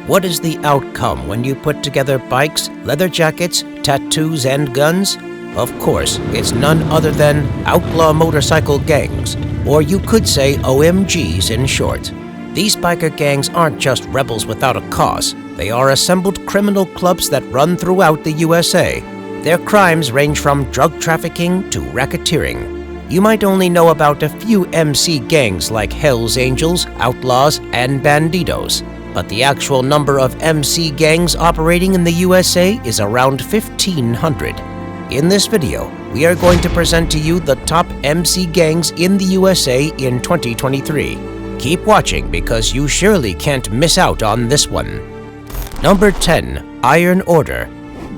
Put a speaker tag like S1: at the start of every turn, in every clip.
S1: What is the outcome when you put together bikes, leather jackets, tattoos, and guns? Of course, it's none other than outlaw motorcycle gangs, or you could say OMGs in short. These biker gangs aren't just rebels without a cause. They are assembled criminal clubs that run throughout the USA. Their crimes range from drug trafficking to racketeering. You might only know about a few MC gangs like Hells Angels, Outlaws, and Bandidos, but the actual number of MC gangs operating in the USA is around 1,500. In this video, we are going to present to you the top MC gangs in the USA in 2023. Keep watching because you surely can't miss out on this one. Number 10. Iron Order.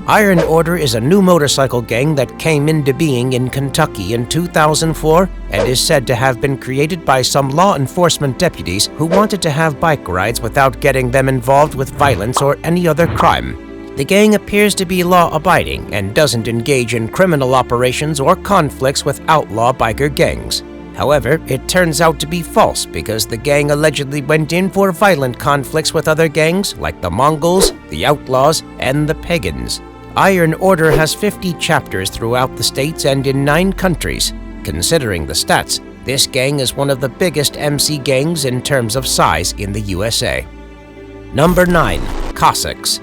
S1: Iron Order is a new motorcycle gang that came into being in Kentucky in 2004 and is said to have been created by some law enforcement deputies who wanted to have bike rides without getting them involved with violence or any other crime. The gang appears to be law-abiding and doesn't engage in criminal operations or conflicts with outlaw biker gangs. However, it turns out to be false because the gang allegedly went in for violent conflicts with other gangs like the Mongols, the Outlaws, and the Pagans. Iron Order has 50 chapters throughout the states and in 9 countries. Considering the stats, this gang is one of the biggest MC gangs in terms of size in the USA. Number 9. Cossacks.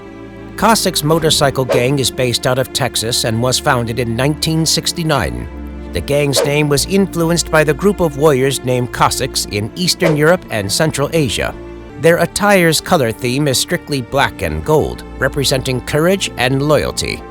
S1: Cossacks motorcycle gang is based out of Texas and was founded in 1969. The gang's name was influenced by the group of warriors named Cossacks in Eastern Europe and Central Asia. Their attire's color theme is strictly black and gold, representing courage and loyalty.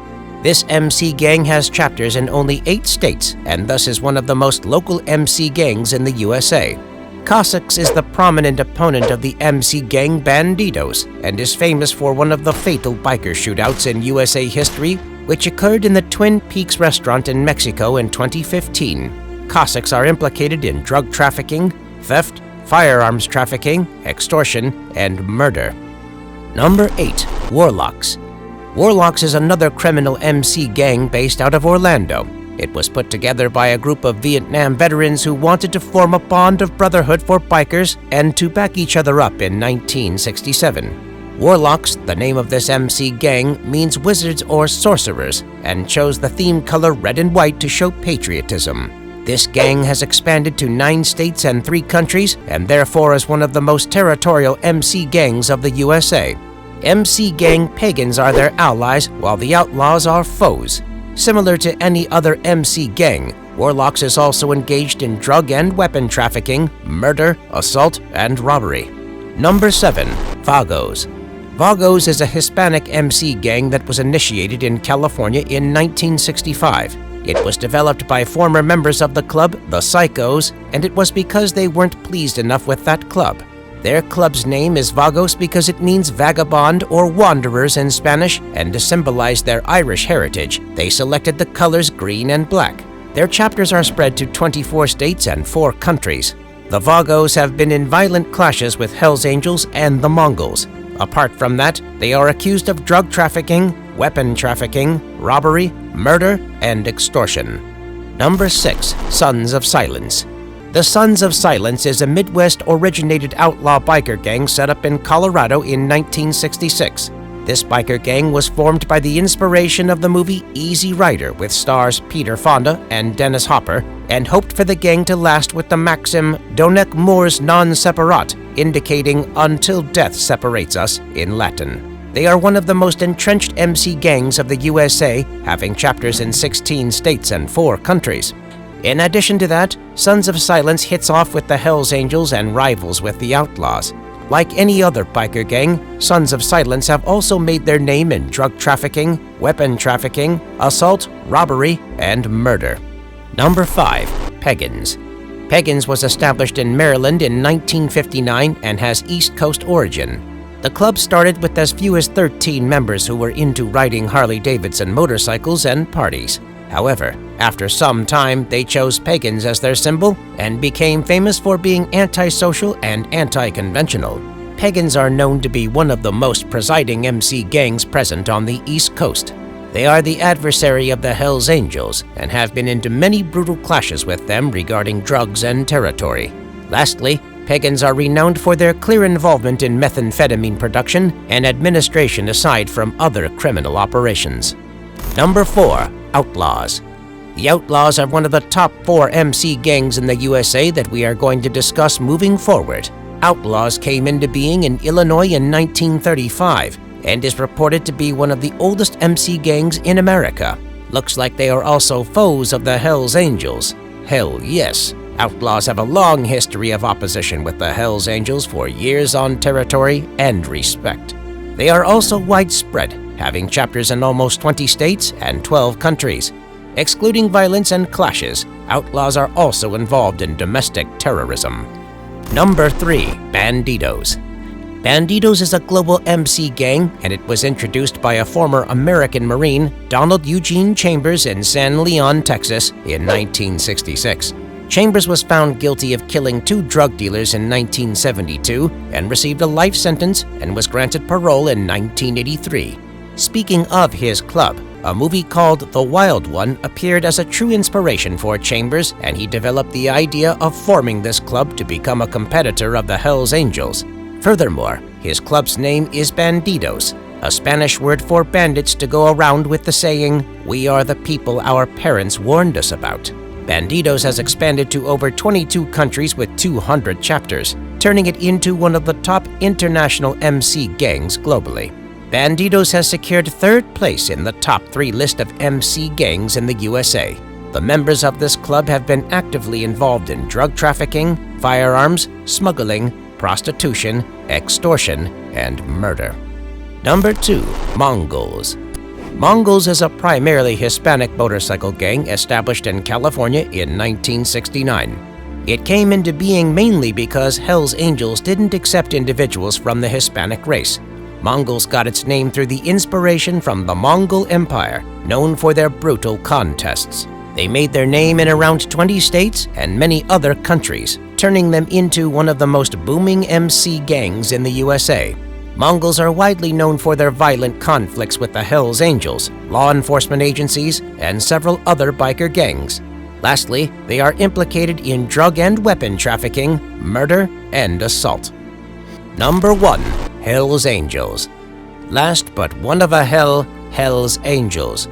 S1: This MC gang has chapters in only 8 states and thus is one of the most local MC gangs in the USA. Cossacks is the prominent opponent of the MC gang Bandidos and is famous for one of the fatal biker shootouts in USA history, which occurred in the Twin Peaks restaurant in Mexico in 2015. Cossacks are implicated in drug trafficking, theft, firearms trafficking, extortion, and murder. Number 8. Warlocks. Warlocks is another criminal MC gang based out of Orlando. It was put together by a group of Vietnam veterans who wanted to form a bond of brotherhood for bikers and to back each other up in 1967. Warlocks, the name of this MC gang, means wizards or sorcerers, and chose the theme color red and white to show patriotism. This gang has expanded to 9 states and 3 countries, and therefore is one of the most territorial MC gangs of the USA. MC gang pagans are their allies, while the outlaws are foes. Similar to any other MC gang, Warlocks is also engaged in drug and weapon trafficking, murder, assault, and robbery. Number 7. Vagos. Vagos is a Hispanic MC gang that was initiated in California in 1965. It was developed by former members of the club, the Psychos, and it was because they weren't pleased enough with that club. Their club's name is Vagos because it means vagabond or wanderers in Spanish, and to symbolize their Irish heritage, they selected the colors green and black. Their chapters are spread to 24 states and 4 countries. The Vagos have been in violent clashes with Hells Angels and the Mongols. Apart from that, they are accused of drug trafficking, weapon trafficking, robbery, murder, and extortion. Number 6. Sons of Silence. The Sons of Silence is a Midwest-originated outlaw biker gang set up in Colorado in 1966. This biker gang was formed by the inspiration of the movie Easy Rider with stars Peter Fonda and Dennis Hopper, and hoped for the gang to last with the maxim "Donec mors non separat," indicating "until death separates us" in Latin. They are one of the most entrenched MC gangs of the USA, having chapters in 16 states and 4 countries. In addition to that, Sons of Silence hits off with the Hells Angels and rivals with the Outlaws. Like any other biker gang, Sons of Silence have also made their name in drug trafficking, weapon trafficking, assault, robbery, and murder. Number 5. Pagans. Pagans was established in Maryland in 1959 and has East Coast origin. The club started with as few as 13 members who were into riding Harley-Davidson motorcycles and parties. However, after some time, they chose pagans as their symbol and became famous for being antisocial and anti-conventional. Pagans are known to be one of the most presiding MC gangs present on the East Coast. They are the adversary of the Hells Angels and have been into many brutal clashes with them regarding drugs and territory. Lastly, Pagans are renowned for their clear involvement in methamphetamine production and administration aside from other criminal operations. Number 4. Outlaws. The Outlaws are one of the top 4 MC gangs in the USA that we are going to discuss moving forward. Outlaws came into being in Illinois in 1935 and is reported to be one of the oldest MC gangs in America. Looks like they are also foes of the Hells Angels. Hell yes, Outlaws have a long history of opposition with the Hells Angels for years on territory and respect. They are also widespread, having chapters in almost 20 states and 12 countries. Excluding violence and clashes, Outlaws are also involved in domestic terrorism. Number 3. Bandidos. Bandidos is a global MC gang, and it was introduced by a former American Marine, Donald Eugene Chambers, in San Leon, Texas, in 1966. Chambers was found guilty of killing 2 drug dealers in 1972 and received a life sentence and was granted parole in 1983. Speaking of his club, a movie called The Wild One appeared as a true inspiration for Chambers, and he developed the idea of forming this club to become a competitor of the Hells Angels. Furthermore, his club's name is Bandidos, a Spanish word for bandits to go around with the saying, "We are the people our parents warned us about." Bandidos has expanded to over 22 countries with 200 chapters, turning it into one of the top international MC gangs globally. Bandidos has secured 3rd place in the top 3 list of MC gangs in the USA. The members of this club have been actively involved in drug trafficking, firearms, smuggling, prostitution, extortion, and murder. Number 2. Mongols. Mongols is a primarily Hispanic motorcycle gang established in California in 1969. It came into being mainly because Hells Angels didn't accept individuals from the Hispanic race. Mongols got its name through the inspiration from the Mongol Empire, known for their brutal contests. They made their name in around 20 states and many other countries, turning them into one of the most booming MC gangs in the USA. Mongols are widely known for their violent conflicts with the Hells Angels, law enforcement agencies, and several other biker gangs. Lastly, they are implicated in drug and weapon trafficking, murder, and assault. Number 1. Hells Angels. Last but one of a Hells Angels.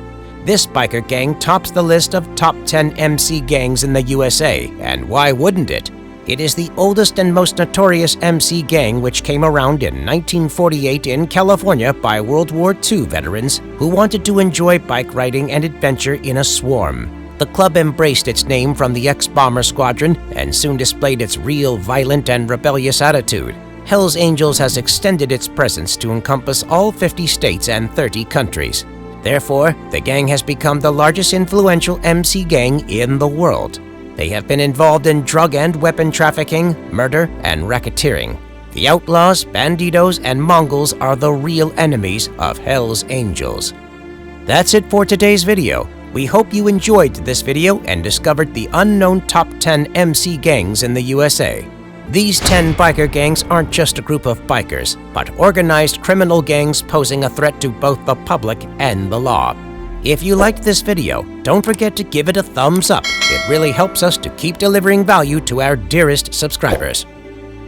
S1: This biker gang tops the list of top 10 MC gangs in the USA, and why wouldn't it? It is the oldest and most notorious MC gang, which came around in 1948 in California by World War II veterans who wanted to enjoy bike riding and adventure in a swarm. The club embraced its name from the ex-bomber squadron and soon displayed its real violent and rebellious attitude. Hells Angels has extended its presence to encompass all 50 states and 30 countries. Therefore, the gang has become the largest influential MC gang in the world. They have been involved in drug and weapon trafficking, murder, and racketeering. The Outlaws, Bandidos, and Mongols are the real enemies of Hells Angels. That's it for today's video. We hope you enjoyed this video and discovered the unknown top 10 MC gangs in the USA. These 10 biker gangs aren't just a group of bikers, but organized criminal gangs posing a threat to both the public and the law. If you liked this video, don't forget to give it a thumbs up. It really helps us to keep delivering value to our dearest subscribers.